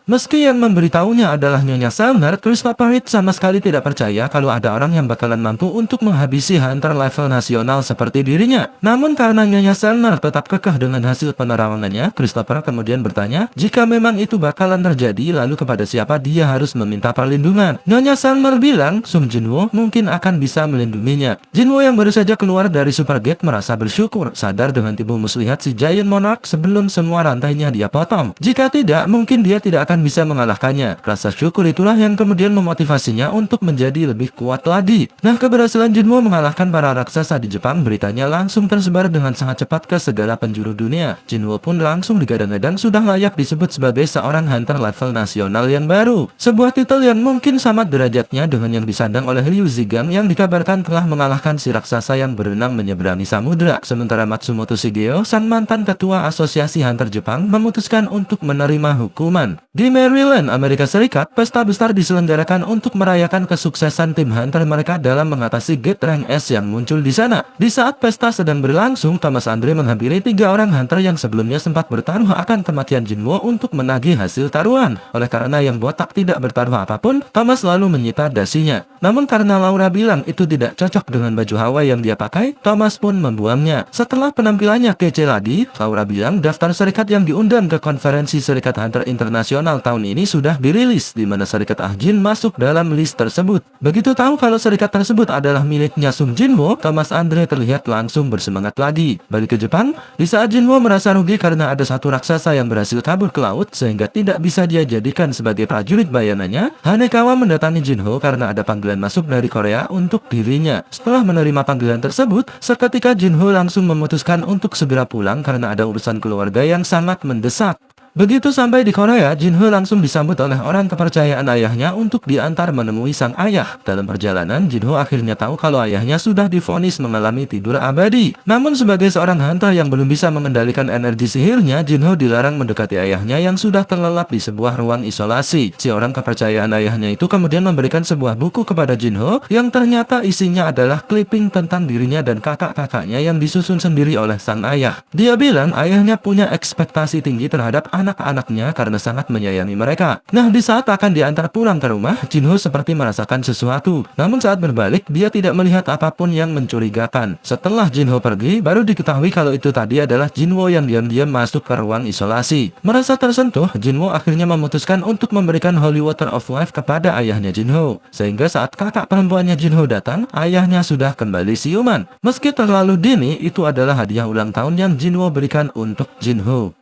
Meski yang memberitahunya adalah Nyonya Selmer, Christopher Reed sama sekali tidak percaya kalau ada orang yang bakalan mampu untuk menghabisi hunter level nasional seperti dirinya. Namun karena Nyonya Selmer tetap kekeh dengan hasil penerawangannya, Christopher kemudian bertanya jika memang itu bakalan terjadi, lalu kepada siapa dia harus meminta perlindungan. Nyonya Selmer bilang Sung Jinwoo mungkin akan bisa melindunginya. Jinwoo yang baru saja keluar dari Supergate merasa bersyukur, sadar dengan tipu muslihat si Giant Monarch sebelum semua rantainya dia potong. Jika tidak, mungkin dia tidak akan bisa mengalahkannya. Rasa syukur itulah yang kemudian memotivasinya untuk menjadi lebih kuat lagi. Nah, keberhasilan Jinwoo mengalahkan para raksasa di Jepang beritanya langsung tersebar dengan sangat cepat ke segala penjuru dunia. Jinwoo pun langsung digadang-gadang sudah layak disebut sebagai seorang hunter level nasional yang baru. Sebuah titel yang mungkin sama derajatnya dengan yang disandang oleh Liu Zigang yang dikabarkan telah mengalahkan si raksasa yang berenang menyeberangi samudera. Sementara Matsumoto Shigeo, sang mantan ketua Asosiasi Hunter Jepang, memutuskan untuk menerima hukuman. Di Maryland, Amerika Serikat, pesta besar diselenggarakan untuk merayakan kesuksesan tim hunter mereka dalam mengatasi Gate Rank S yang muncul di sana. Di saat pesta sedang berlangsung, Thomas Andre menghampiri 3 orang hunter yang sebelumnya sempat bertaruh akan kematian Jinwoo untuk menagih hasil taruhan. Oleh karena yang botak tidak bertaruh apapun, Thomas lalu menyita dasinya. Namun karena Laura bilang itu tidak cocok dengan baju Hawaii yang dia pakai, Thomas pun membuangnya. Setelah penampilannya kece lagi, Laura bilang daftar serikat yang diundang ke konferensi Serikat Hunter Internasional tahun ini sudah dirilis, di mana serikat Ahjin masuk dalam list tersebut. Begitu tahu kalau serikat tersebut adalah miliknya Sung Jinwoo, Thomas Andre terlihat langsung bersemangat lagi. Balik ke Jepang, di saat Jinwoo merasa rugi karena ada satu raksasa yang berhasil kabur ke laut sehingga tidak bisa dia jadikan sebagai prajurit bayanannya, Hanekawa mendatangi Jinwoo karena ada panggilan masuk dari Korea untuk dirinya. Setelah menerima panggilan tersebut, seketika Jinwoo langsung memutuskan untuk segera pulang karena ada urusan keluarga yang sangat mendesak. Begitu sampai di Korea, Jinwoo langsung disambut oleh orang kepercayaan ayahnya untuk diantar menemui sang ayah. Dalam perjalanan, Jinwoo akhirnya tahu kalau ayahnya sudah divonis mengalami tidur abadi. Namun sebagai seorang hunter yang belum bisa mengendalikan energi sihirnya, Jinwoo dilarang mendekati ayahnya yang sudah terlelap di sebuah ruang isolasi. Si orang kepercayaan ayahnya itu kemudian memberikan sebuah buku kepada Jinwoo yang ternyata isinya adalah clipping tentang dirinya dan kakak-kakaknya yang disusun sendiri oleh sang ayah. Dia bilang ayahnya punya ekspektasi tinggi terhadap anak-anaknya karena sangat menyayangi mereka. Nah, di saat akan diantar pulang ke rumah, Jinwoo seperti merasakan sesuatu. Namun saat berbalik, dia tidak melihat apapun yang mencurigakan. Setelah Jinwoo pergi, baru diketahui kalau itu tadi adalah Jinwoo yang diam-diam masuk ke ruang isolasi. Merasa tersentuh, Jinwoo akhirnya memutuskan untuk memberikan Holy Water of Life kepada ayahnya Jinwoo. Sehingga saat kakak perempuannya Jinwoo datang, ayahnya sudah kembali siuman. Meski terlalu dini, itu adalah hadiah ulang tahun yang Jinwoo berikan untuk Jinwoo.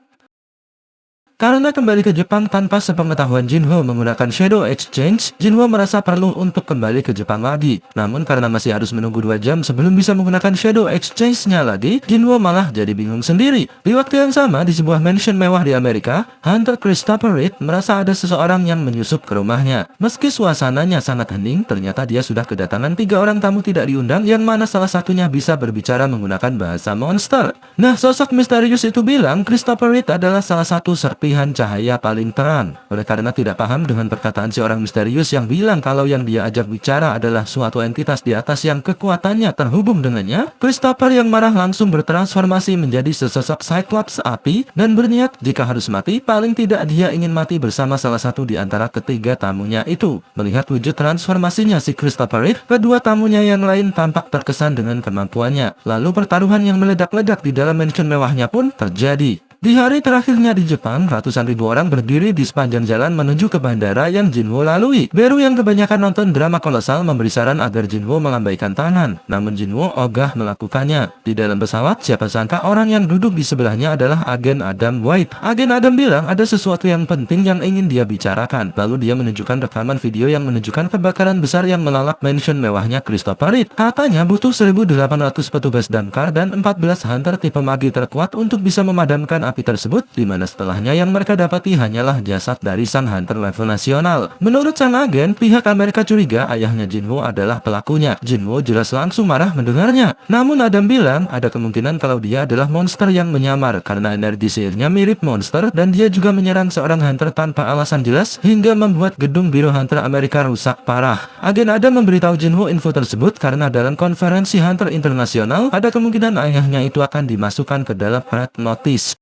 Karena kembali ke Jepang tanpa sepengetahuan Jinwoo menggunakan Shadow Exchange, Jinwoo merasa perlu untuk kembali ke Jepang lagi. Namun karena masih harus menunggu 2 jam sebelum bisa menggunakan Shadow Exchange-nya lagi, Jinwoo malah jadi bingung sendiri. Di waktu yang sama, di sebuah mansion mewah di Amerika, Hunter Christopher Reed merasa ada seseorang yang menyusup ke rumahnya. Meski suasananya sangat hening, ternyata dia sudah kedatangan 3 orang tamu tidak diundang yang mana salah satunya bisa berbicara menggunakan bahasa monster. Nah, sosok misterius itu bilang Christopher Reed adalah salah satu serpihan cahaya paling terang. Oleh karena tidak paham dengan perkataan si orang misterius yang bilang kalau yang dia ajak bicara adalah suatu entitas di atas yang kekuatannya terhubung dengannya, Christopher yang marah langsung bertransformasi menjadi sesosok Cyclops api dan berniat jika harus mati, paling tidak dia ingin mati bersama salah satu di antara ketiga tamunya itu. Melihat wujud transformasinya si Christopher Reed, kedua tamunya yang lain tampak terkesan dengan kemampuannya. Lalu pertaruhan yang meledak-ledak di dalam mansion mewahnya pun terjadi. Di hari terakhirnya di Jepang, ratusan ribu orang berdiri di sepanjang jalan menuju ke bandara yang Jinwoo lalui. Beru yang kebanyakan nonton drama kolosal memberi saran agar Jinwoo melambaikan tangan. Namun Jinwoo ogah melakukannya. Di dalam pesawat, siapa sangka orang yang duduk di sebelahnya adalah Agen Adam White. Agen Adam bilang ada sesuatu yang penting yang ingin dia bicarakan. Lalu dia menunjukkan rekaman video yang menunjukkan kebakaran besar yang melalap mansion mewahnya Christopher Reed. Katanya butuh 1.800 petugas damkar dan 14 hunter tipe magi terkuat untuk bisa memadamkan api tersebut, di mana setelahnya yang mereka dapati hanyalah jasad dari sang hunter level nasional. Menurut sang agen, pihak Amerika curiga ayahnya Jinwoo adalah pelakunya. Jinwoo jelas langsung marah mendengarnya. Namun Adam bilang ada kemungkinan kalau dia adalah monster yang menyamar karena energi sihirnya mirip monster dan dia juga menyerang seorang hunter tanpa alasan jelas hingga membuat gedung biro hunter Amerika rusak parah. Agen Adam memberitahu Jinwoo info tersebut karena dalam konferensi hunter internasional ada kemungkinan ayahnya itu akan dimasukkan ke dalam red notice.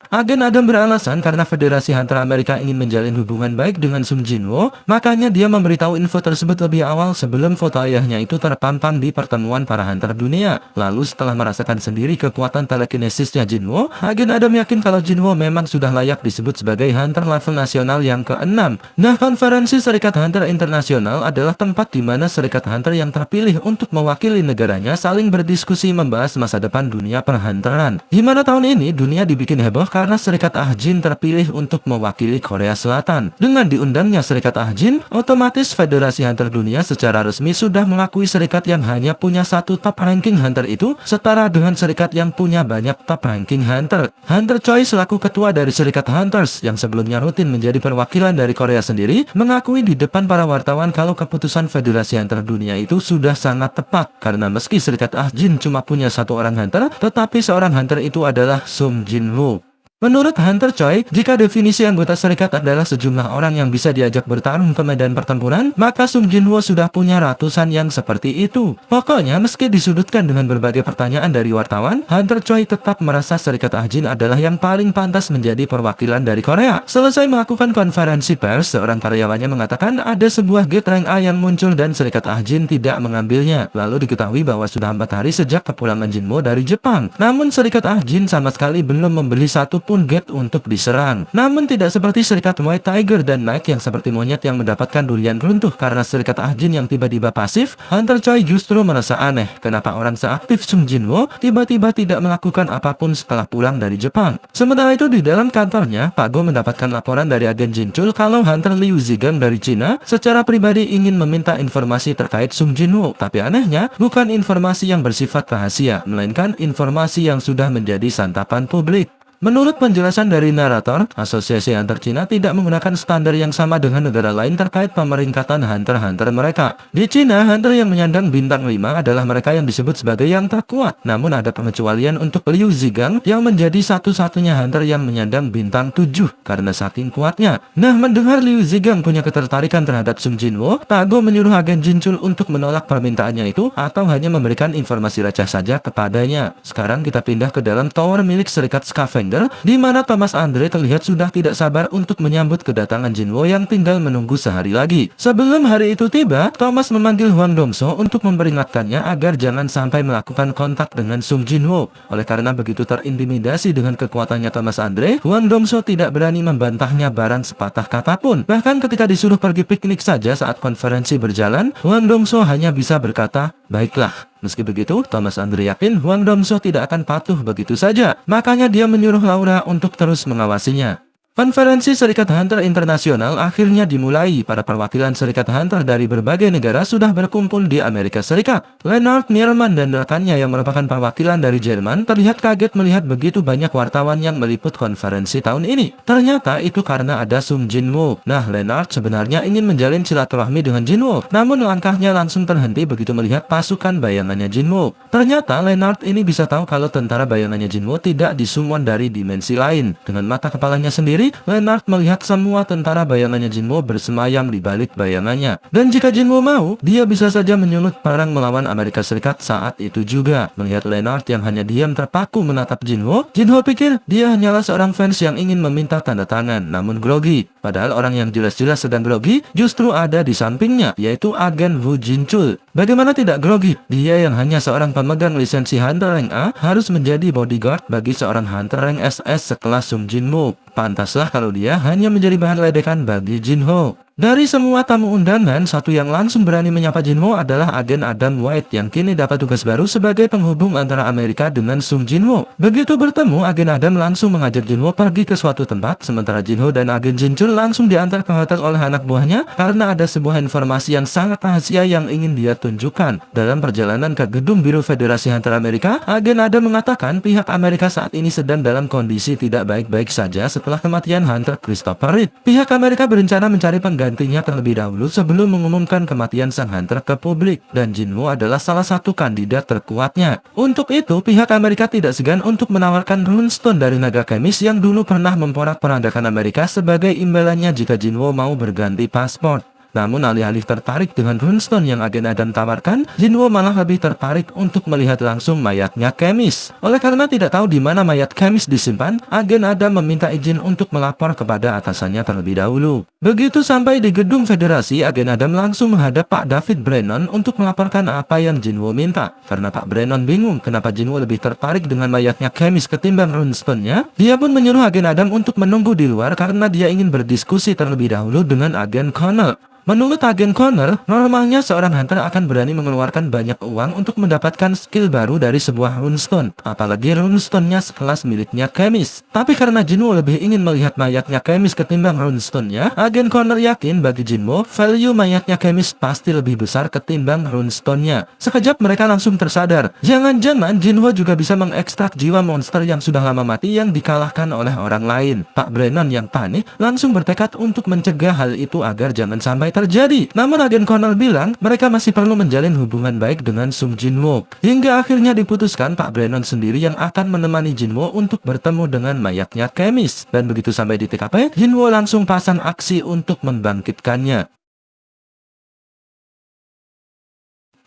Agen Adam beralasan karena Federasi Hunter Amerika ingin menjalin hubungan baik dengan Sung Jinwoo, makanya dia memberitahu info tersebut lebih awal sebelum foto ayahnya itu terpampang di pertemuan para hunter dunia. Lalu setelah merasakan sendiri kekuatan telekinesisnya Jinwoo, Agen Adam yakin kalau Jinwoo memang sudah layak disebut sebagai hunter level nasional yang ke-6. Nah, konferensi Serikat Hunter Internasional adalah tempat di mana Serikat Hunter yang terpilih untuk mewakili negaranya saling berdiskusi membahas masa depan dunia perhunteran. Di mana tahun ini dunia dibikin heboh karena Serikat Ahjin terpilih untuk mewakili Korea Selatan. Dengan diundangnya Serikat Ahjin, otomatis Federasi Hunter Dunia secara resmi sudah mengakui serikat yang hanya punya satu top ranking hunter itu setara dengan serikat yang punya banyak top ranking hunter. Hunter Choi selaku ketua dari Serikat Hunters yang sebelumnya rutin menjadi perwakilan dari Korea sendiri, mengakui di depan para wartawan kalau keputusan Federasi Hunter Dunia itu sudah sangat tepat karena meski Serikat Ahjin cuma punya satu orang hunter, tetapi seorang hunter itu adalah Sung Jinwoo. Menurut Hunter Choi, jika definisi anggota serikat adalah sejumlah orang yang bisa diajak bertarung ke medan pertempuran, maka Sung Jinwoo sudah punya ratusan yang seperti itu. Pokoknya, meski disudutkan dengan berbagai pertanyaan dari wartawan, Hunter Choi tetap merasa Serikat Ahjin adalah yang paling pantas menjadi perwakilan dari Korea. Selesai melakukan konferensi pers, seorang karyawannya mengatakan ada sebuah gate rank A yang muncul dan Serikat Ahjin tidak mengambilnya. Lalu diketahui bahwa sudah 4 hari sejak kepulangan Jinwoo dari Jepang. Namun Serikat Ahjin sama sekali belum membeli satu pun gate untuk diserang. Namun tidak seperti Serikat White Tiger dan Nike yang seperti monyet yang mendapatkan durian runtuh karena Serikat Ahjin yang tiba-tiba pasif, Hunter Choi justru merasa aneh kenapa orang seaktif Sung Jinwoo tiba-tiba tidak melakukan apapun setelah pulang dari Jepang. Sementara itu di dalam kantornya, Pak Go mendapatkan laporan dari agen Jinchul kalau Hunter Liu Zigang dari Cina secara pribadi ingin meminta informasi terkait Sung Jinwoo. Tapi anehnya, bukan informasi yang bersifat rahasia, melainkan informasi yang sudah menjadi santapan publik. Menurut penjelasan dari narator, Asosiasi Hunter Cina tidak menggunakan standar yang sama dengan negara lain terkait pemeringkatan hunter-hunter mereka. Di Cina, hunter yang menyandang bintang 5 adalah mereka yang disebut sebagai yang terkuat. Namun ada pengecualian untuk Liu Zigang yang menjadi satu-satunya hunter yang menyandang bintang 7 karena saking kuatnya. Nah, mendengar Liu Zigang punya ketertarikan terhadap Sung Jinwoo, Pak Go menyuruh agen Jinchul untuk menolak permintaannya itu atau hanya memberikan informasi receh saja kepadanya. Sekarang kita pindah ke dalam tower milik Serikat Scavenger, di mana Thomas Andre terlihat sudah tidak sabar untuk menyambut kedatangan Jinwoo yang tinggal menunggu sehari lagi. Sebelum hari itu tiba, Thomas memanggil Hwang Dong-so untuk memperingatkannya agar jangan sampai melakukan kontak dengan Sung Jinwoo. Oleh karena begitu terintimidasi dengan kekuatannya Thomas Andre, Hwang Dong-so tidak berani membantahnya barang sepatah kata pun. Bahkan ketika disuruh pergi piknik saja saat konferensi berjalan, Hwang Dong-so hanya bisa berkata, "Baiklah." Meski begitu, Thomas Andre yakin Hwang Dong-so tidak akan patuh begitu saja. Makanya dia menyuruh Laura untuk terus mengawasinya. Konferensi Serikat Hunter Internasional akhirnya dimulai. Para perwakilan Serikat Hunter dari berbagai negara sudah berkumpul di Amerika Serikat. Leonard Nierman dan rekannya yang merupakan perwakilan dari Jerman terlihat kaget melihat begitu banyak wartawan yang meliput konferensi tahun ini. Ternyata itu karena ada Sung Jinwoo. Nah, Leonard sebenarnya ingin menjalin silaturahmi dengan Jinwoo, namun langkahnya langsung terhenti begitu melihat pasukan bayangannya Jinwoo. Ternyata Leonard ini bisa tahu kalau tentara bayangannya Jinwoo tidak disummon dari dimensi lain. Dengan mata kepalanya sendiri, Leonard melihat semua tentara bayangannya Jinwoo bersemayam di balik bayangannya. Dan jika Jinwoo mau, dia bisa saja menyulut perang melawan Amerika Serikat saat itu juga. Melihat Leonard yang hanya diam terpaku menatap Jinwoo, Jinwoo pikir dia hanyalah seorang fans yang ingin meminta tanda tangan, namun grogi. Padahal orang yang jelas-jelas sedang grogi justru ada di sampingnya, yaitu agen Woo Jinchul. Bagaimana tidak grogi? Dia yang hanya seorang pemegang lisensi Hunter Rank A harus menjadi bodyguard bagi seorang Hunter Rank SS setelah Sung Jinwoo. Pantaslah kalau dia hanya menjadi bahan ledekan bagi Jinwoo. Dari semua tamu undangan, satu yang langsung berani menyapa Jinwoo adalah agen Adam White yang kini dapat tugas baru sebagai penghubung antara Amerika dengan Sung Jinwoo. Begitu bertemu, agen Adam langsung mengajak Jinwoo pergi ke suatu tempat, sementara Jinwoo dan agen Jinchul langsung diantar ke hotel oleh anak buahnya karena ada sebuah informasi yang sangat rahasia yang ingin dia tunjukkan. Dalam perjalanan ke gedung biru Federasi Hunter Amerika, agen Adam mengatakan pihak Amerika saat ini sedang dalam kondisi tidak baik-baik saja setelah kematian Hunter Christopher Reed. Pihak Amerika berencana mencari penggantinya terlebih dahulu sebelum mengumumkan kematian sang Hunter ke publik, dan Jinwoo adalah salah satu kandidat terkuatnya. Untuk itu, pihak Amerika tidak segan untuk menawarkan runestone dari naga kemis yang dulu pernah memporak-porandakan Amerika sebagai imbalannya jika Jinwoo mau berganti paspor. Namun alih-alih tertarik dengan runestone yang agen Adam tawarkan, Jinwoo malah lebih tertarik untuk melihat langsung mayatnya Kemis. Oleh karena tidak tahu di mana mayat Kemis disimpan, agen Adam meminta izin untuk melapor kepada atasannya terlebih dahulu. Begitu sampai di gedung federasi, agen Adam langsung menghadap Pak David Brennan untuk melaporkan apa yang Jinwoo minta. Karena Pak Brennan bingung kenapa Jinwoo lebih tertarik dengan mayatnya Kemis ketimbang runestone-nya, dia pun menyuruh agen Adam untuk menunggu di luar karena dia ingin berdiskusi terlebih dahulu dengan agen Connor. Menurut agen Connor, normalnya seorang hunter akan berani mengeluarkan banyak uang untuk mendapatkan skill baru dari sebuah runestone, apalagi runestone-nya sekelas miliknya Kemis. Tapi karena Jinwoo lebih ingin melihat mayatnya Kemis ketimbang runestone-nya, agen Connor yakin bagi Jinwoo, value mayatnya Kemis pasti lebih besar ketimbang runestone-nya. Sekejap mereka langsung tersadar, jangan-jangan Jinwoo juga bisa mengekstrak jiwa monster yang sudah lama mati yang dikalahkan oleh orang lain. Pak Brennan yang panik langsung bertekad untuk mencegah hal itu agar jangan sampai terjadi. Namun agen Connor bilang mereka masih perlu menjalin hubungan baik dengan Sung Jinwoo. Hingga akhirnya diputuskan Pak Brennan sendiri yang akan menemani Jinwoo untuk bertemu dengan mayatnya Kemis. Dan begitu sampai di TKP, Jinwoo langsung pasang aksi untuk membangkitkannya.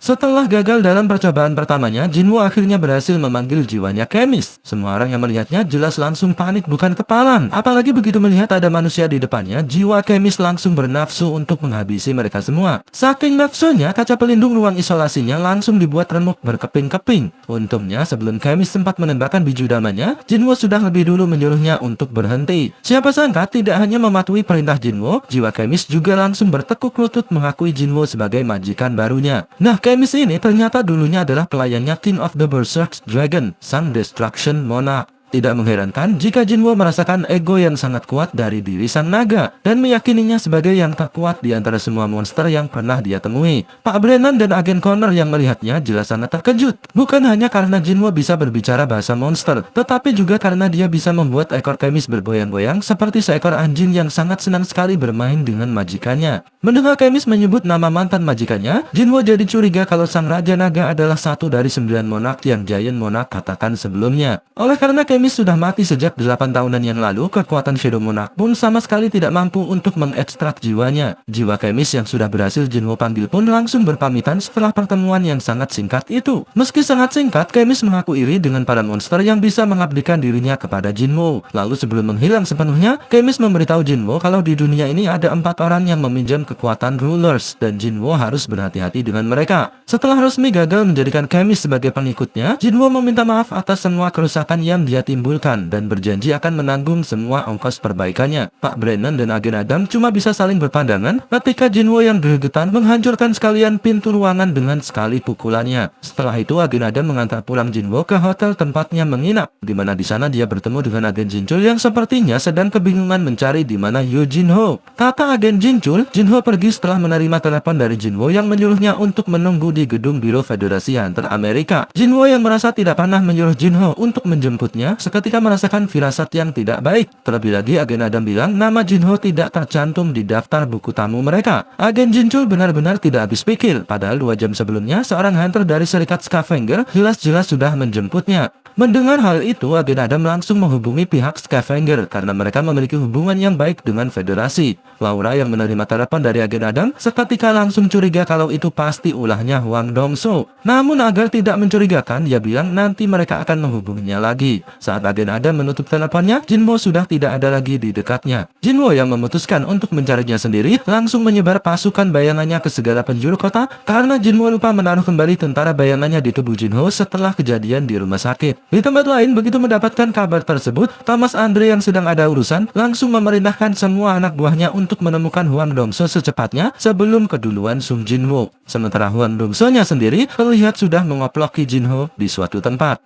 Setelah gagal dalam percobaan pertamanya, Jinwoo akhirnya berhasil memanggil jiwanya Kemis. Semua orang yang melihatnya jelas langsung panik bukan kepalan. Apalagi begitu melihat ada manusia di depannya, jiwa Kemis langsung bernafsu untuk menghabisi mereka semua. Saking nafsunya, kaca pelindung ruang isolasinya langsung dibuat remuk berkeping-keping. Untungnya, sebelum Kemis sempat menembakkan biju damanya, Jinwoo sudah lebih dulu menyuruhnya untuk berhenti. Siapa sangka tidak hanya mematuhi perintah Jinwoo, jiwa Kemis juga langsung bertekuk lutut mengakui Jinwoo sebagai majikan barunya. Nah, Kemis ini ternyata dulunya adalah pelayannya King of the Berserk Dragon, Sang Destruction Monarch. Tidak mengherankan jika Jinwoo merasakan ego yang sangat kuat dari diri sang naga dan meyakininya sebagai yang terkuat di antara semua monster yang pernah dia temui. Pak Brennan dan agen Connor yang melihatnya jelas sangat terkejut. Bukan hanya karena Jinwoo bisa berbicara bahasa monster, tetapi juga karena dia bisa membuat ekor Kemis bergoyang-goyang seperti seekor anjing yang sangat senang sekali bermain dengan majikannya. Mendengar Kemis menyebut nama mantan majikannya, Jinwoo jadi curiga kalau sang Raja Naga adalah satu dari 9 monark yang Giant Monarch katakan sebelumnya. Oleh karena Kemis sudah mati sejak 8 tahunan yang lalu, kekuatan Shadow Monarch pun sama sekali tidak mampu untuk mengekstrak jiwanya. Jiwa Kemis yang sudah berhasil Jinwoo panggil pun langsung berpamitan setelah pertemuan yang sangat singkat itu. Meski sangat singkat, Kemis mengaku iri dengan para monster yang bisa mengabdikan dirinya kepada Jinwoo. Lalu sebelum menghilang sepenuhnya, Kemis memberitahu Jinwoo kalau di dunia ini ada 4 orang yang meminjam kekuatan rulers dan Jinwoo harus berhati-hati dengan mereka. Setelah resmi gagal menjadikan Kemis sebagai pengikutnya, Jinwoo meminta maaf atas semua kerusakan yang dia timbulkan dan berjanji akan menanggung semua ongkos perbaikannya. Pak Brennan dan agen Adam cuma bisa saling berpandangan ketika Jinwoo yang gregetan menghancurkan sekalian pintu ruangan dengan sekali pukulannya. Setelah itu agen Adam mengantar pulang Jinwoo ke hotel tempatnya menginap, di mana di sana dia bertemu dengan agen Jinchul yang sepertinya sedang kebingungan mencari di mana Yoo Jinho. Kata agen Jinchul, Jinho pergi setelah menerima telepon dari Jinwoo yang menyuruhnya untuk menunggu di gedung biro Federasi Hunter Amerika. Jinwoo yang merasa tidak pernah menyuruh Jinho untuk menjemputnya seketika merasakan firasat yang tidak baik. Terlebih lagi agen Adam bilang nama Jinho tidak tercantum di daftar buku tamu mereka. Agen Jinchul benar-benar tidak habis pikir, padahal 2 jam sebelumnya seorang hunter dari Serikat Scavenger jelas-jelas sudah menjemputnya. Mendengar hal itu, agen Adam langsung menghubungi pihak Scavenger karena mereka memiliki hubungan yang baik dengan Federasi. Laura yang menerima telepon dari agen Adam seketika langsung curiga kalau itu pasti ulahnya Hwang Dong-soo. Namun agar tidak mencurigakan, dia bilang nanti mereka akan menghubunginya lagi. Saat agen Adam menutup teleponnya, Jinwoo sudah tidak ada lagi di dekatnya. Jinwoo yang memutuskan untuk mencarinya sendiri langsung menyebar pasukan bayangannya ke segala penjuru kota karena Jinwoo lupa menaruh kembali tentara bayangannya di tubuh Jinho setelah kejadian di rumah sakit. Di tempat lain, begitu mendapatkan kabar tersebut, Thomas Andre yang sedang ada urusan langsung memerintahkan semua anak buahnya untuk menemukan Hwang Dong-soo secepatnya sebelum keduluan Sung Jinwoo. Sementara Hwang Dong-soo-nya sendiri terlihat sudah mengoploki Jinho di suatu tempat.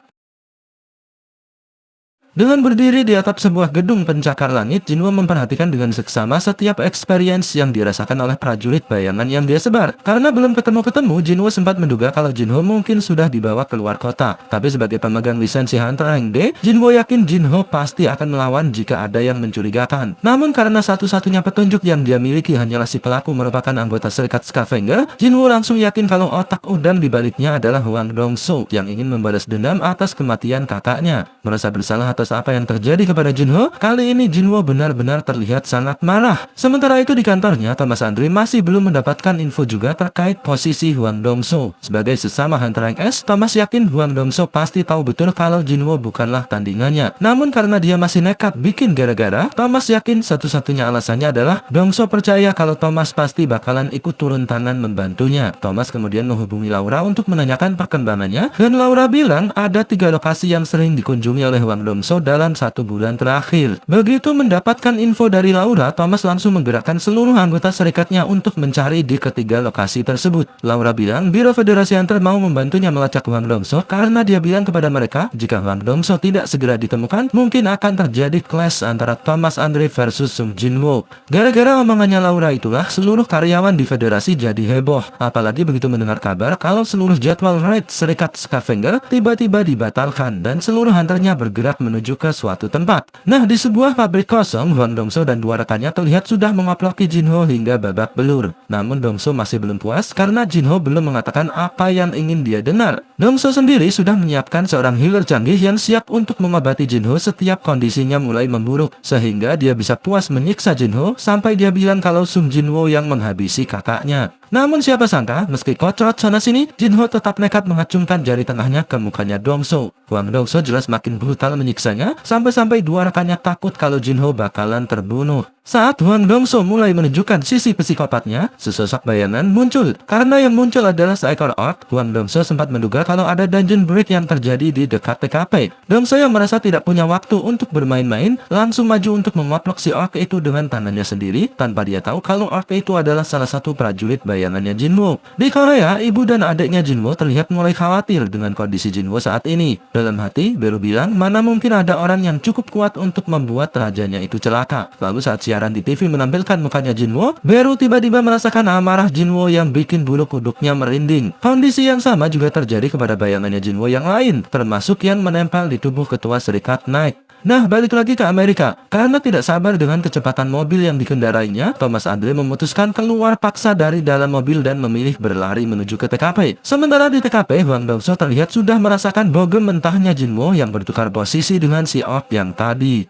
Dengan berdiri di atap sebuah gedung pencakar langit, Jinwoo memperhatikan dengan seksama setiap experience yang dirasakan oleh prajurit bayangan yang dia sebar. Karena belum ketemu-ketemu, Jinwoo sempat menduga kalau Jinho mungkin sudah dibawa keluar kota. Tapi sebagai pemegang lisensi Hunter Rank D, Jinwoo yakin Jinho pasti akan melawan jika ada yang mencurigakan. Namun karena satu-satunya petunjuk yang dia miliki hanyalah si pelaku merupakan anggota Serikat Scavenger, Jinwoo langsung yakin kalau otak udang di baliknya adalah Hwang Dong-soo yang ingin membalas dendam atas kematian kakaknya. Merasa bersalah atas atas apa yang terjadi kepada Junho, kali ini Jinwo benar-benar terlihat sangat marah. Sementara itu di kantornya, Thomas Andre masih belum mendapatkan info juga terkait posisi Hwang Dong-so. Sebagai sesama Hunter Rank S, Thomas yakin Hwang Dong-so pasti tahu betul kalau Jinwo bukanlah tandingannya. Namun karena dia masih nekat bikin gara-gara, Thomas yakin satu-satunya alasannya adalah Dong-so percaya kalau Thomas pasti bakalan ikut turun tangan membantunya. Thomas kemudian menghubungi Laura untuk menanyakan perkembangannya, dan Laura bilang ada 3 lokasi yang sering dikunjungi oleh Hwang Dong-so dalam 1 bulan terakhir. Begitu mendapatkan info dari Laura, Thomas langsung menggerakkan seluruh anggota serikatnya untuk mencari di ketiga lokasi tersebut. Laura bilang Biro Federasi Hunter mau membantunya melacak Hwang Dong-so karena dia bilang kepada mereka jika Hwang Dong-so tidak segera ditemukan, mungkin akan terjadi clash antara Thomas Andre versus Sung Jinwo. Gara-gara omongannya Laura itulah seluruh karyawan di federasi jadi heboh. Apalagi begitu mendengar kabar kalau seluruh jadwal raid serikat Scavenger tiba-tiba dibatalkan dan seluruh hunternya bergerak menuju ke suatu tempat. Nah, di sebuah pabrik kosong, Hwang Dong-so dan 2 rekannya terlihat sudah mengoploki Jinho hingga babak belur. Namun Dong-so masih belum puas karena Jinho belum mengatakan apa yang ingin dia dengar. Dong-so sendiri sudah menyiapkan seorang healer canggih yang siap untuk mengobati Jinho setiap kondisinya mulai memburuk, sehingga dia bisa puas menyiksa Jinho sampai dia bilang kalau Sung Jinwo yang menghabisi kakaknya. Namun siapa sangka, meski kocot sana-sini, Jinho tetap nekat mengacungkan jari tengahnya ke mukanya Dong-so. Hwang Dong-so jelas makin brutal menyiksanya, sampai-sampai 2 rekannya takut kalau Jinho bakalan terbunuh. Saat Hwang Dong-so mulai menunjukkan sisi psikopatnya, sesosok bayangan muncul. Karena yang muncul adalah seekor orc, Hwang Dong-so sempat menduga kalau ada dungeon break yang terjadi di dekat TKP. Dong-so yang merasa tidak punya waktu untuk bermain-main, langsung maju untuk mengoplok si orc itu dengan tangannya sendiri, tanpa dia tahu kalau orc itu adalah salah satu prajurit bayangannya Jinwo. Di Korea, ibu dan adiknya Jinwo terlihat mulai khawatir dengan kondisi Jinwo saat ini. Dalam hati, Beru bilang mana mungkin ada orang yang cukup kuat untuk membuat rajanya itu celaka. Lalu saat siaran di TV menampilkan mukanya Jinwo, Beru tiba-tiba merasakan amarah Jinwo yang bikin bulu kuduknya merinding. Kondisi yang sama juga terjadi kepada bayangannya Jinwo yang lain, termasuk yang menempel di tubuh ketua serikat Knight. Nah, balik lagi ke Amerika. Karena tidak sabar dengan kecepatan mobil yang dikendarainya, Thomas Andre memutuskan keluar paksa dari dalam mobil dan memilih berlari menuju ke TKP. Sementara di TKP, Hwang Dong-so terlihat sudah merasakan bogem mentahnya Jinwo yang bertukar posisi dengan si orc yang tadi.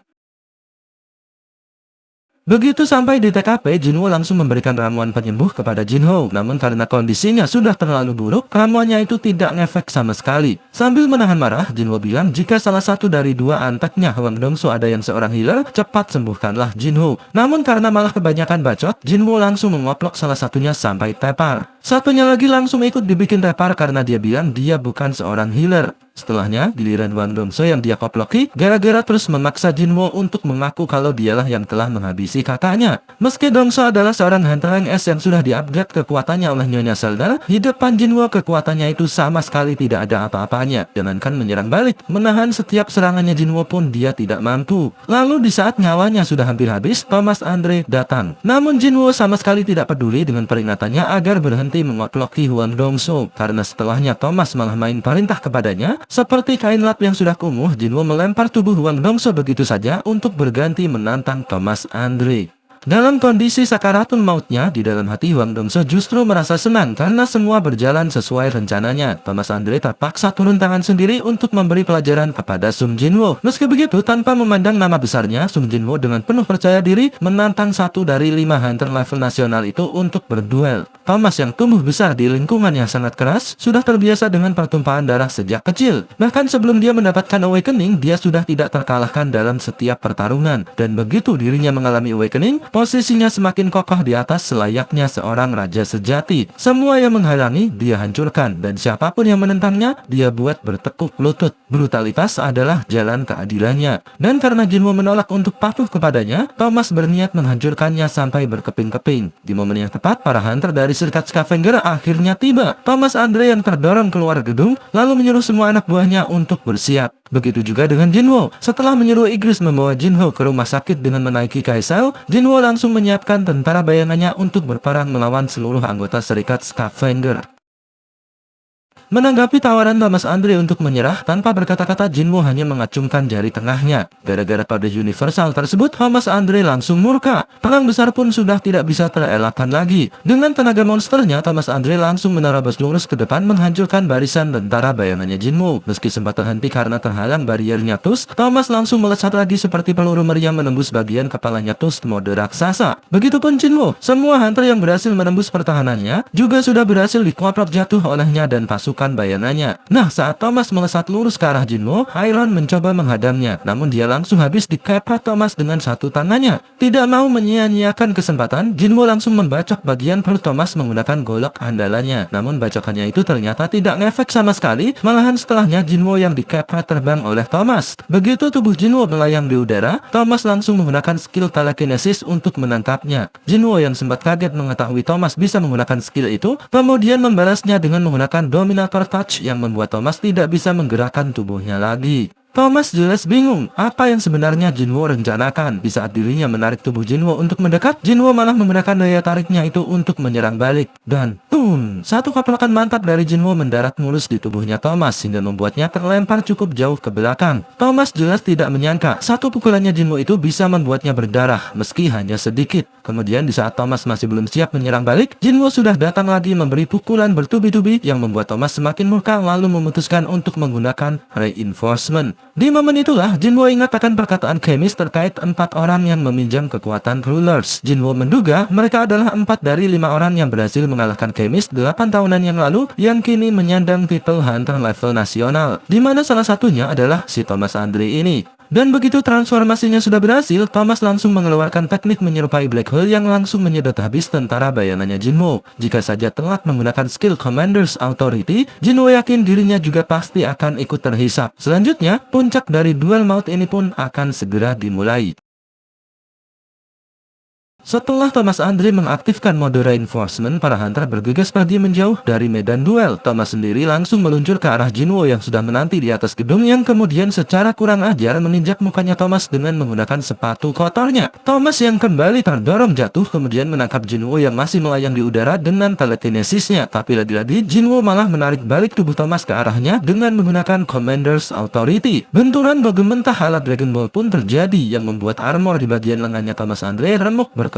Begitu sampai di TKP, Jinwo langsung memberikan ramuan penyembuh kepada Jinho. Namun karena kondisinya sudah terlalu buruk, ramuannya itu tidak ngefek sama sekali. Sambil menahan marah, Jinwo bilang jika salah satu dari 2 anteknya Hwang Dong-so ada yang seorang healer, cepat sembuhkanlah Jinho. Namun karena malah kebanyakan bacot, Jinwo langsung mengoplok salah satunya sampai tepar. Satunya lagi langsung ikut dibikin tepar karena dia bilang dia bukan seorang healer. Setelahnya, giliran Hwang Dong-so yang dia koploki, gara-gara terus memaksa Jinwo untuk mengaku kalau dialah yang telah menghabisi kakaknya. Meski Dong-so adalah seorang Hunter Rank S yang sudah di-upgrade kekuatannya oleh Nyonya Zelda, di depan Jinwo kekuatannya itu sama sekali tidak ada apa-apanya. Jangankan menyerang balik, menahan setiap serangannya Jinwo pun dia tidak mampu. Lalu di saat nyawanya sudah hampir habis, Thomas Andre datang. Namun Jinwo sama sekali tidak peduli dengan peringatannya agar berhenti mengoploki Hwang Dong-so. Karena setelahnya Thomas malah main perintah kepadanya, seperti kain lap yang sudah kumuh, Jinwo melempar tubuh Hwang Dong-so begitu saja untuk berganti menantang Thomas Andre. Dalam kondisi sakaratul mautnya, di dalam hati Hwang Dong-so justru merasa senang karena semua berjalan sesuai rencananya. Thomas Andre terpaksa turun tangan sendiri untuk memberi pelajaran kepada Sung Jinwo. Meski begitu, tanpa memandang nama besarnya, Sung Jinwo dengan penuh percaya diri menantang 1 dari 5 hunter level nasional itu untuk berduel. Thomas yang tumbuh besar di lingkungan yang sangat keras, sudah terbiasa dengan pertumpahan darah sejak kecil. Bahkan sebelum dia mendapatkan awakening, dia sudah tidak terkalahkan dalam setiap pertarungan. Dan begitu dirinya mengalami awakening, posisinya semakin kokoh di atas selayaknya seorang raja sejati. Semua yang menghalangi, dia hancurkan. Dan siapapun yang menentangnya, dia buat bertekuk lutut. Brutalitas adalah jalan keadilannya. Dan karena Jinwo menolak untuk patuh kepadanya, Thomas berniat menghancurkannya sampai berkeping-keping. Di momen yang tepat, para hunter dari serikat Scavenger akhirnya tiba. Thomas Andre yang terdorong keluar gedung, lalu menyuruh semua anak buahnya untuk bersiap. Begitu juga dengan Jinwo. Setelah menyuruh Igris membawa Jinho ke rumah sakit dengan menaiki kaisel, Jinwo langsung menyiapkan tentara bayangannya untuk berperang melawan seluruh anggota serikat Scavenger. Menanggapi tawaran Thomas Andre untuk menyerah, tanpa berkata-kata Jinwoo hanya mengacungkan jari tengahnya. Gara-gara pada universal tersebut, Thomas Andre langsung murka. Perang besar pun sudah tidak bisa terelakkan lagi. Dengan tenaga monsternya, Thomas Andre langsung menerobos lurus ke depan menghancurkan barisan tentara bayangannya Jinwoo. Meski sempat terhenti karena terhalang bariernya Tusk, Thomas langsung melesat lagi seperti peluru meriam menembus bagian kepalanya Tusk mode raksasa. Begitupun Jinwoo, semua hunter yang berhasil menembus pertahanannya juga sudah berhasil dikoprok jatuh olehnya dan pasukan bayangannya. Nah, saat Thomas melesat lurus ke arah Jinwoo, Iron mencoba menghadangnya, namun dia langsung habis dikepret Thomas dengan satu tangannya. Tidak mau menyia-nyiakan kesempatan, Jinwoo langsung membacok bagian perut Thomas menggunakan golok andalannya. Namun bacokannya itu ternyata tidak ngefek sama sekali, malahan setelahnya Jinwoo yang dikepret terbang oleh Thomas. Begitu tubuh Jinwoo melayang di udara, Thomas langsung menggunakan skill telekinesis untuk menangkapnya. Jinwoo yang sempat kaget mengetahui Thomas bisa menggunakan skill itu, kemudian membalasnya dengan menggunakan Dominator Touch yang membuat Thomas tidak bisa menggerakkan tubuhnya lagi. Thomas jelas bingung apa yang sebenarnya Jinwoo rencanakan. Di saat dirinya menarik tubuh Jinwoo untuk mendekat, Jinwoo malah menggunakan daya tariknya itu untuk menyerang balik. Dan satu koplakan mantap dari Jinwoo mendarat mulus di tubuhnya Thomas hingga membuatnya terlempar cukup jauh ke belakang. Thomas jelas tidak menyangka satu pukulannya Jinwoo itu bisa membuatnya berdarah meski hanya sedikit. Kemudian di saat Thomas masih belum siap menyerang balik, Jinwoo sudah datang lagi memberi pukulan bertubi-tubi yang membuat Thomas semakin murka lalu memutuskan untuk menggunakan reinforcement. Di momen itulah, Jinwoo ingat akan perkataan Kemis terkait 4 orang yang meminjam kekuatan Rulers. Jinwoo menduga mereka adalah 4 dari 5 orang yang berhasil mengalahkan Kemis 8 tahunan yang lalu yang kini menyandang titel Hunter level nasional, di mana salah satunya adalah si Thomas Andre ini. Dan begitu transformasinya sudah berhasil, Thomas langsung mengeluarkan teknik menyerupai Black Hole yang langsung menyedot habis tentara bayangannya Jinwoo. Jika saja telat menggunakan skill Commander's Authority, Jinwoo yakin dirinya juga pasti akan ikut terhisap. Selanjutnya, puncak dari duel maut ini pun akan segera dimulai. Setelah Thomas Andre mengaktifkan mode reinforcement, para hunter bergegas pergi menjauh dari medan duel. Thomas sendiri langsung meluncur ke arah Jinwoo yang sudah menanti di atas gedung yang kemudian secara kurang ajar menginjak mukanya Thomas dengan menggunakan sepatu kotornya. Thomas yang kembali terdorong jatuh kemudian menangkap Jinwoo yang masih melayang di udara dengan telekinesisnya. Tapi lagi-lagi Jinwoo malah menarik balik tubuh Thomas ke arahnya dengan menggunakan Commander's Authority. Benturan bagi mentah ala Dragon Ball pun terjadi yang membuat armor di bagian lengannya Thomas Andre remuk berkeping-keping.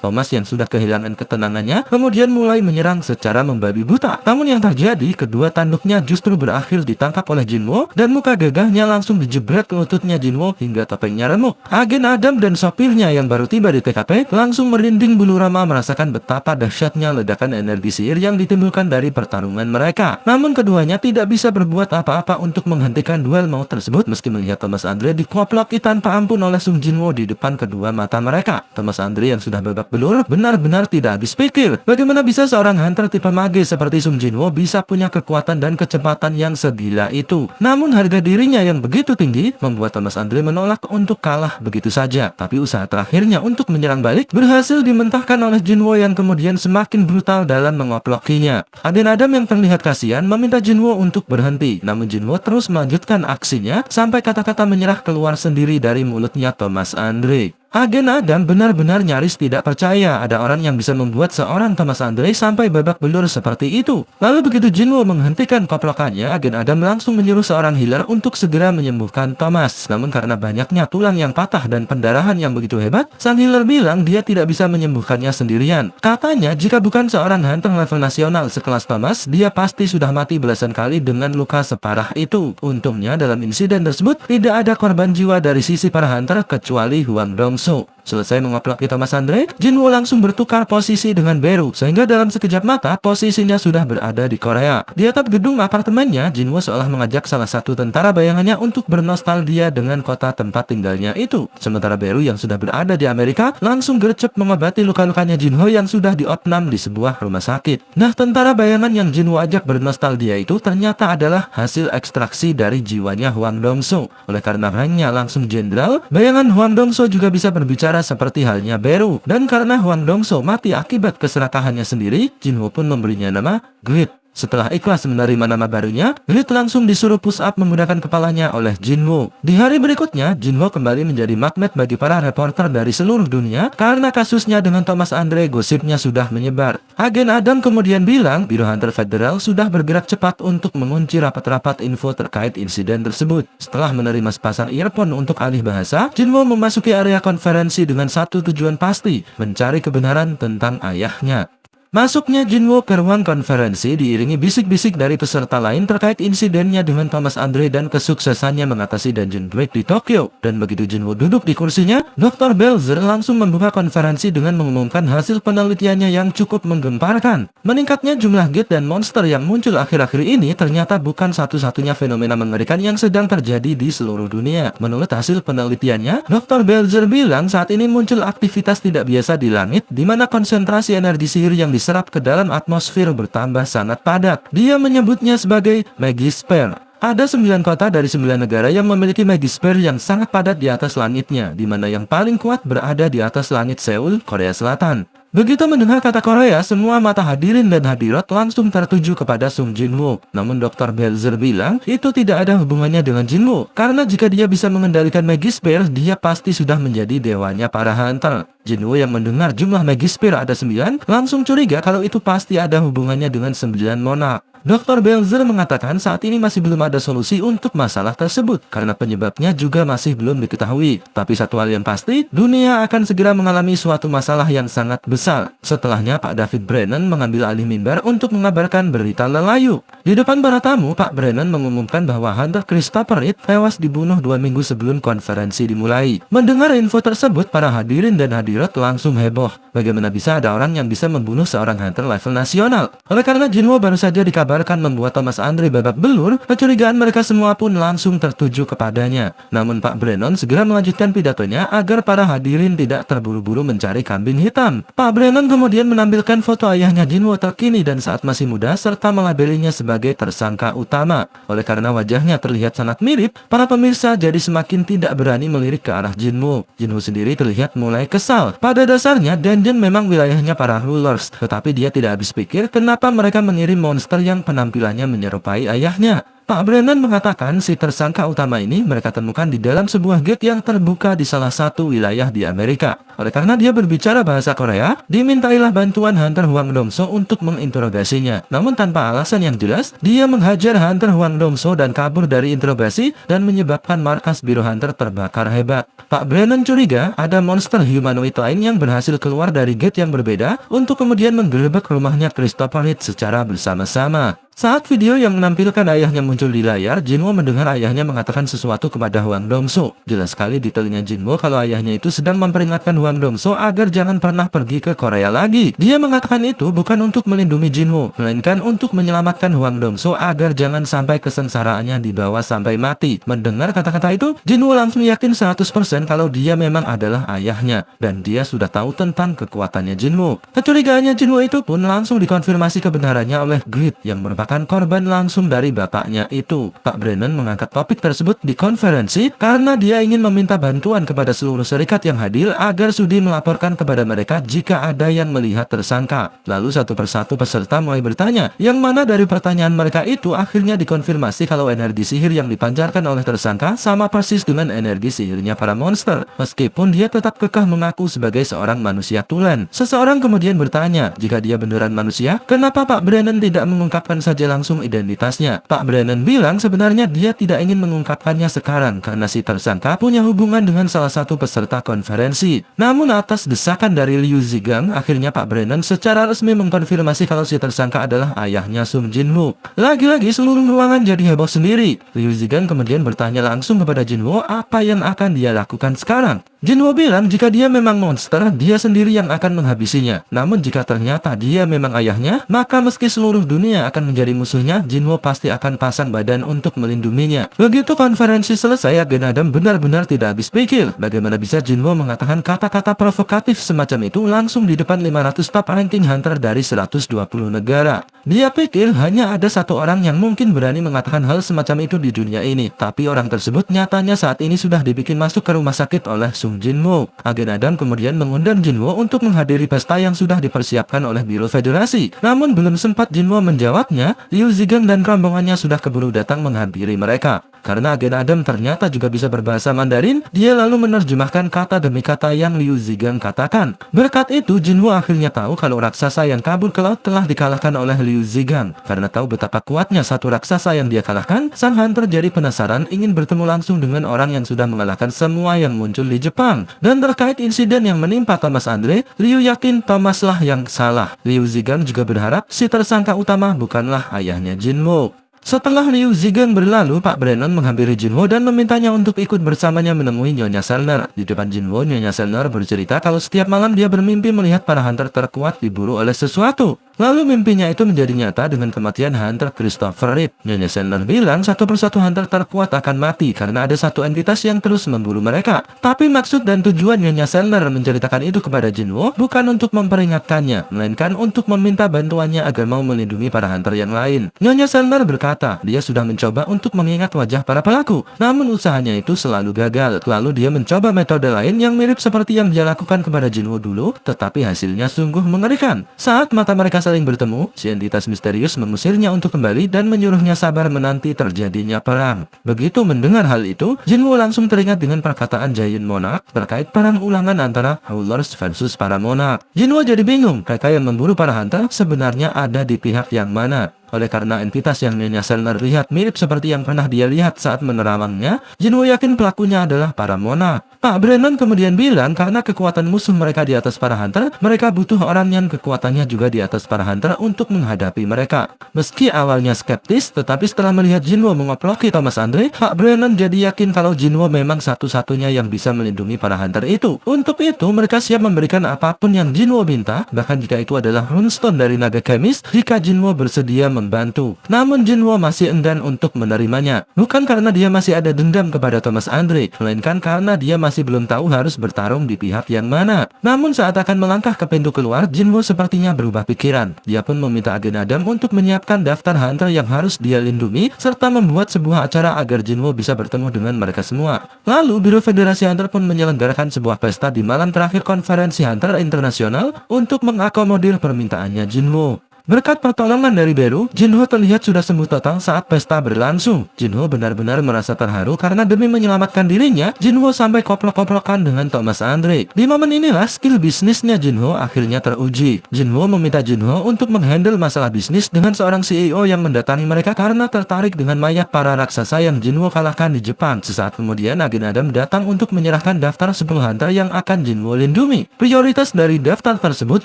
Thomas yang sudah kehilangan ketenangannya kemudian mulai menyerang secara membabi buta. Namun yang terjadi, kedua tanduknya justru berakhir ditangkap oleh Jinwoo dan muka gagahnya langsung dijebret ke lututnya Jinwoo hingga topengnya remuk. Agen Adam dan sopirnya yang baru tiba di TKP langsung merinding bulu rama merasakan betapa dahsyatnya ledakan energi sihir yang ditimbulkan dari pertarungan mereka. Namun keduanya tidak bisa berbuat apa-apa untuk menghentikan duel maut tersebut meski melihat Thomas Andre dikoploki tanpa ampun oleh Sung Jinwoo di depan kedua mata mereka. Thomas Andre yang sudah babak belur benar-benar tidak habis pikir. Bagaimana bisa seorang hunter tipe mage seperti Sung Jinwoo bisa punya kekuatan dan kecepatan yang segila itu. Namun harga dirinya yang begitu tinggi membuat Thomas Andre menolak untuk kalah begitu saja. Tapi usaha terakhirnya untuk menyerang balik berhasil dimentahkan oleh Jinwoo yang kemudian semakin brutal dalam mengoplokinya. Aden Adam yang terlihat kasihan meminta Jinwoo untuk berhenti. Namun Jinwoo terus melanjutkan aksinya sampai kata-kata menyerah keluar sendiri dari mulutnya Thomas Andre. Agen Adam benar-benar nyaris tidak percaya ada orang yang bisa membuat seorang Thomas Andre sampai babak belur seperti itu. Lalu begitu Jinwoo menghentikan koplokannya, Agen Adam langsung menyuruh seorang healer untuk segera menyembuhkan Thomas. Namun karena banyaknya tulang yang patah dan pendarahan yang begitu hebat, sang healer bilang dia tidak bisa menyembuhkannya sendirian. Katanya jika bukan seorang hunter level nasional sekelas Thomas, dia pasti sudah mati belasan kali dengan luka separah itu. Untungnya dalam insiden tersebut tidak ada korban jiwa dari sisi para hunter kecuali Hwang Dong-so. Selesai mengoploki Thomas Andre, Jinwoo langsung bertukar posisi dengan Beru, sehingga dalam sekejap mata posisinya sudah berada di Korea. Di atap gedung apartemennya, Jinwoo seolah mengajak salah satu tentara bayangannya untuk bernostalgia dengan kota tempat tinggalnya itu. Sementara Beru yang sudah berada di Amerika langsung gercep mengobati luka-lukanya Jinwoo yang sudah diopnam di sebuah rumah sakit. Nah, tentara bayangan yang Jinwoo ajak bernostalgia itu ternyata adalah hasil ekstraksi dari jiwanya Hwang Dong-so. Oleh karena ranknya langsung jenderal, bayangan Hwang Dong-so juga bisa berbicara seperti halnya Beru. Dan karena Hwang Dong-so mati akibat keserakahannya sendiri, Jinwoo pun memberinya nama Grid. Setelah ikhlas menerima nama barunya, Grid langsung disuruh push up menggunakan kepalanya oleh Jinwoo. Di hari berikutnya, Jinwoo kembali menjadi magnet bagi para reporter dari seluruh dunia karena kasusnya dengan Thomas Andre gosipnya sudah menyebar. Agen Adam kemudian bilang Biro Hunter Federal sudah bergerak cepat untuk mengunci rapat-rapat info terkait insiden tersebut. Setelah menerima sepasang earphone untuk alih bahasa, Jinwoo memasuki area konferensi dengan satu tujuan pasti, mencari kebenaran tentang ayahnya. Masuknya Jinwoo ke ruang konferensi diiringi bisik-bisik dari peserta lain terkait insidennya dengan Thomas Andre dan kesuksesannya mengatasi Dungeon Break di Tokyo. Dan begitu Jinwoo duduk di kursinya, Dr. Belzer langsung membuka konferensi dengan mengumumkan hasil penelitiannya yang cukup menggemparkan. Meningkatnya jumlah gate dan monster yang muncul akhir-akhir ini ternyata bukan satu-satunya fenomena mengerikan yang sedang terjadi di seluruh dunia. Menurut hasil penelitiannya, Dr. Belzer bilang saat ini muncul aktivitas tidak biasa di langit, di mana konsentrasi energi sihir yang diserap ke dalam atmosfer bertambah sangat padat. Dia menyebutnya sebagai Magisphere. Ada 9 kota dari 9 negara yang memiliki Magisphere yang sangat padat di atas langitnya, di mana yang paling kuat berada di atas langit Seoul, Korea Selatan. Begitu mendengar kata Korea, semua mata hadirin dan hadirat langsung tertuju kepada Sung Jinwoo. Namun Dr. Belzer bilang itu tidak ada hubungannya dengan Jinwoo, karena jika dia bisa mengendalikan Magisphere, dia pasti sudah menjadi dewanya para hunter. Jinwoo yang mendengar jumlah Magisphere ada 9, langsung curiga kalau itu pasti ada hubungannya dengan 9 monark. Dr. Belzer mengatakan saat ini masih belum ada solusi untuk masalah tersebut karena penyebabnya juga masih belum diketahui. Tapi satu hal yang pasti, dunia akan segera mengalami suatu masalah yang sangat besar. Setelahnya, Pak David Brennan mengambil alih mimbar untuk mengabarkan berita lelayu. Di depan para tamu, Pak Brennan mengumumkan bahwa Hunter Christopher Reed tewas dibunuh 2 minggu sebelum konferensi dimulai. Mendengar info tersebut, para hadirin dan hadirat langsung heboh. Bagaimana bisa ada orang yang bisa membunuh seorang hunter level nasional? Oleh karena Jinwoo baru saja dikabarkan membuat Thomas Andre babak belur, kecurigaan mereka semua pun langsung tertuju kepadanya. Namun Pak Brennan segera melanjutkan pidatonya agar para hadirin tidak terburu-buru mencari kambing hitam. Pak Brennan kemudian menampilkan foto ayahnya Jinwoo terkini dan saat masih muda serta melabelinya sebagai tersangka utama. Oleh karena wajahnya terlihat sangat mirip, para pemirsa jadi semakin tidak berani melirik ke arah Jinwoo. Jinwoo sendiri terlihat mulai kesal. Pada dasarnya Dungeon memang wilayahnya para rulers, tetapi dia tidak habis pikir kenapa mereka mengirim monster yang penampilannya menyerupai ayahnya. Pak Brennan mengatakan si tersangka utama ini mereka temukan di dalam sebuah gate yang terbuka di salah satu wilayah di Amerika. Oleh karena dia berbicara bahasa Korea, dimintailah bantuan Hunter Hwang Dong-so untuk menginterogasinya. Namun tanpa alasan yang jelas, dia menghajar Hunter Hwang Dong-so dan kabur dari interogasi dan menyebabkan markas Biro Hunter terbakar hebat. Pak Brennan curiga ada monster humanoid lain yang berhasil keluar dari gate yang berbeda untuk kemudian menggerebek rumahnya Christopher Reed secara bersama-sama. Saat video yang menampilkan ayahnya muncul di layar, Jinwoo mendengar ayahnya mengatakan sesuatu kepada Hwang Dong-so. Jelas sekali di telinga Jinwoo kalau ayahnya itu sedang memperingatkan Hwang Dong-so agar jangan pernah pergi ke Korea lagi. Dia mengatakan itu bukan untuk melindungi Jinwoo, melainkan untuk menyelamatkan Hwang Dong-so agar jangan sampai kesengsaraannya dibawa sampai mati. Mendengar kata-kata itu, Jinwoo langsung yakin 100% kalau dia memang adalah ayahnya, dan dia sudah tahu tentang kekuatannya Jinwoo. Kecurigaannya Jinwoo itu pun langsung dikonfirmasi kebenarannya oleh Grid yang merupakan korban langsung dari bapaknya itu. Pak Brennan mengangkat topik tersebut di konferensi karena dia ingin meminta bantuan kepada seluruh serikat yang hadir agar sudi melaporkan kepada mereka jika ada yang melihat tersangka. Lalu satu persatu peserta mulai bertanya, yang mana dari pertanyaan mereka itu akhirnya dikonfirmasi kalau energi sihir yang dipancarkan oleh tersangka sama persis dengan energi sihirnya para monster. Meskipun dia tetap kekeh mengaku sebagai seorang manusia tulen. Seseorang kemudian bertanya, jika dia beneran manusia, kenapa Pak Brennan tidak mengungkapkan saja langsung identitasnya? Pak Brennan bilang sebenarnya dia tidak ingin mengungkapkannya sekarang karena si tersangka punya hubungan dengan salah satu peserta konferensi. Namun atas desakan dari Liu Zigang, akhirnya Pak Brennan secara resmi mengkonfirmasi kalau si tersangka adalah ayahnya Sung Jinwoo. Lagi-lagi seluruh ruangan jadi heboh sendiri. Liu Zigang kemudian bertanya langsung kepada Jinwoo apa yang akan dia lakukan sekarang. Jinwoo bilang jika dia memang monster, dia sendiri yang akan menghabisinya. Namun jika ternyata dia memang ayahnya, maka meski seluruh dunia akan menjadi musuhnya, Jinwoo pasti akan pasang badan untuk melindunginya. Begitu konferensi selesai, Agen Adam benar-benar tidak habis pikir. Bagaimana bisa Jinwoo mengatakan kata-kata provokatif semacam itu langsung di depan 500 top ranking hunter dari 120 negara. Dia pikir hanya ada satu orang yang mungkin berani mengatakan hal semacam itu di dunia ini, tapi orang tersebut nyatanya saat ini sudah dibikin masuk ke rumah sakit oleh Sung Jinwoo. Agen Adam kemudian mengundang Jinwoo untuk menghadiri pesta yang sudah dipersiapkan oleh Biro Federasi. Namun belum sempat Jinwoo menjawabnya, Liu Zigang dan rombongannya sudah keburu datang menghampiri mereka. Karena agen Adam ternyata juga bisa berbahasa Mandarin, dia lalu menerjemahkan kata demi kata yang Liu Zigang katakan. Berkat itu, Jinwoo akhirnya tahu kalau raksasa yang kabur ke laut telah dikalahkan oleh Liu Zigang. Karena tahu betapa kuatnya satu raksasa yang dia kalahkan, sang hunter jadi penasaran ingin bertemu langsung dengan orang yang sudah mengalahkan semua yang muncul di Jepang. Dan terkait insiden yang menimpa Thomas Andre, Liu yakin Thomas lah yang salah. Liu Zigang juga berharap si tersangka utama bukanlah ayahnya Jinwoo. Setelah Liu Zigang berlalu, Pak Brennan menghampiri Jinwoo dan memintanya untuk ikut bersamanya menemui Nyonya Selner. Di depan Jinwoo, Nyonya Selner bercerita kalau setiap malam dia bermimpi melihat para hunter terkuat diburu oleh sesuatu. Lalu mimpinya itu menjadi nyata dengan kematian hunter Christopher Reeve. Nyonya Selner bilang satu persatu hunter terkuat akan mati karena ada satu entitas yang terus memburu mereka. Tapi maksud dan tujuan Nyonya Selner menceritakan itu kepada Jinwoo bukan untuk memperingatkannya, melainkan untuk meminta bantuannya agar mau melindungi para hunter yang lain. Nyonya Selner berkata, dia sudah mencoba untuk mengingat wajah para pelaku, namun usahanya itu selalu gagal. Lalu dia mencoba metode lain yang mirip seperti yang dia lakukan kepada Jinwoo dulu, tetapi hasilnya sungguh mengerikan. Saat mata mereka saling bertemu, si entitas misterius mengusirnya untuk kembali dan menyuruhnya sabar menanti terjadinya perang. Begitu mendengar hal itu, Jinwoo langsung teringat dengan perkataan Giant Monarch terkait perang ulangan antara Howlers versus para Monarch. Jinwoo jadi bingung, mereka yang memburu para hunter sebenarnya ada di pihak yang mana. Oleh karena entitas yang Nyonya Selner lihat mirip seperti yang pernah dia lihat saat menerawangnya, Jinwoo yakin pelakunya adalah para Monarch. Pak Brennan kemudian bilang karena kekuatan musuh mereka di atas para hunter, mereka butuh orang yang kekuatannya juga di atas para hunter untuk menghadapi mereka. Meski awalnya skeptis, tetapi setelah melihat Jinwoo mengoploki Thomas Andre, Pak Brennan jadi yakin kalau Jinwoo memang satu-satunya yang bisa melindungi para hunter itu. Untuk itu, mereka siap memberikan apapun yang Jinwoo minta, bahkan jika itu adalah runestone dari naga kemis, jika Jinwoo bersedia membantu. Namun Jinwoo masih enggan untuk menerimanya. Bukan karena dia masih ada dendam kepada Thomas Andre, melainkan karena dia masih belum tahu harus bertarung di pihak yang mana. Namun saat akan melangkah ke pintu keluar, Jinwoo sepertinya berubah pikiran. Dia pun meminta agen Adam untuk menyiapkan daftar hunter yang harus dia lindungi, serta membuat sebuah acara agar Jinwoo bisa bertemu dengan mereka semua. Lalu, Biro Federasi Hunter pun menyelenggarakan sebuah pesta di malam terakhir konferensi Hunter Internasional untuk mengakomodir permintaannya Jinwoo. Berkat pertolongan dari Beru, Jinwoo terlihat sudah sembuh total saat pesta berlangsung. Jinwoo benar-benar merasa terharu karena demi menyelamatkan dirinya, Jinwoo sampai koplok-koplokan dengan Thomas Andre. Di momen inilah skill bisnisnya Jinwoo akhirnya teruji. Jinwoo meminta Jinwoo untuk menghandle masalah bisnis dengan seorang CEO yang mendatangi mereka karena tertarik dengan mayat para raksasa yang Jinwoo kalahkan di Jepang. Sesaat kemudian, agen Adam datang untuk menyerahkan daftar 10 hunter yang akan Jinwoo lindungi. Prioritas dari daftar tersebut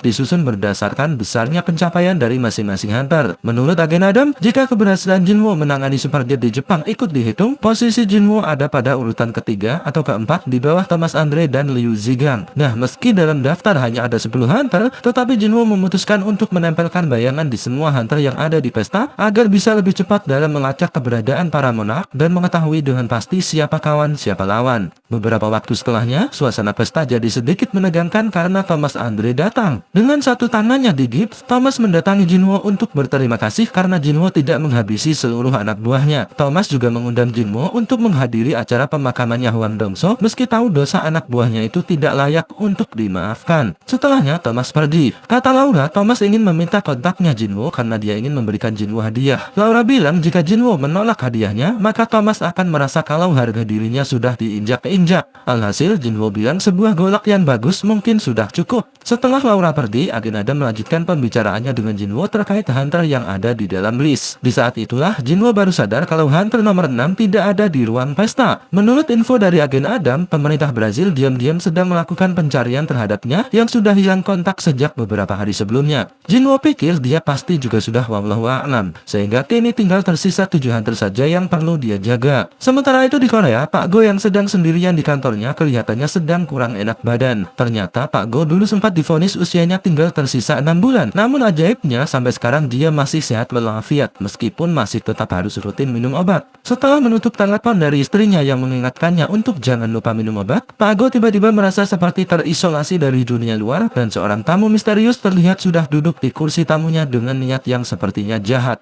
disusun berdasarkan besarnya pencapaian dari masing-masing hunter. Menurut agen Adam, jika keberhasilan Jinwoo menangani Superjet di Jepang ikut dihitung, posisi Jinwoo ada pada urutan ketiga atau keempat di bawah Thomas Andre dan Liu Zigang. Nah, meski dalam daftar hanya ada 10 hunter, tetapi Jinwoo memutuskan untuk menempelkan bayangan di semua hunter yang ada di pesta agar bisa lebih cepat dalam melacak keberadaan para monark dan mengetahui dengan pasti siapa kawan siapa lawan. Beberapa waktu setelahnya, suasana pesta jadi sedikit menegangkan karena Thomas Andre datang. Dengan satu tangannya di gips, Thomas mendatangi Jinwoo untuk berterima kasih karena Jinwoo tidak menghabisi seluruh anak buahnya. Thomas juga mengundang Jinwoo untuk menghadiri acara pemakamannya Huang Dongso meski tahu dosa anak buahnya itu tidak layak untuk dimaafkan. Setelahnya, Thomas pergi. Kata Laura, Thomas ingin meminta kontaknya Jinwoo karena dia ingin memberikan Jinwoo hadiah. Laura bilang jika Jinwoo menolak hadiahnya, maka Thomas akan merasa kalau harga dirinya sudah diinjak-injak. Alhasil, Jinwoo bilang sebuah golak yang bagus mungkin sudah cukup. Setelah Laura pergi, agen Adam melanjutkan pembicaraannya dengan Jinwoo terkait hunter yang ada di dalam list. Di saat itulah, Jinwoo baru sadar kalau hunter nomor 6 tidak ada di ruang pesta. Menurut info dari agen Adam, pemerintah Brazil diam-diam sedang melakukan pencarian terhadapnya yang sudah hilang kontak sejak beberapa hari sebelumnya. Jinwoo pikir dia pasti juga sudah wallahu a'lam, sehingga kini tinggal tersisa 7 hunter saja yang perlu dia jaga. Sementara itu di Korea, Pak Go yang sedang sendirian di kantornya kelihatannya sedang kurang enak badan. Ternyata Pak Go dulu sempat divonis usianya tinggal tersisa 6 bulan. Namun ajaibnya, Untungnya sampai sekarang dia masih sehat walafiat meskipun masih tetap harus rutin minum obat. Setelah menutup telepon dari istrinya yang mengingatkannya untuk jangan lupa minum obat, Pak Ago tiba-tiba merasa seperti terisolasi dari dunia luar dan seorang tamu misterius terlihat sudah duduk di kursi tamunya dengan niat yang sepertinya jahat.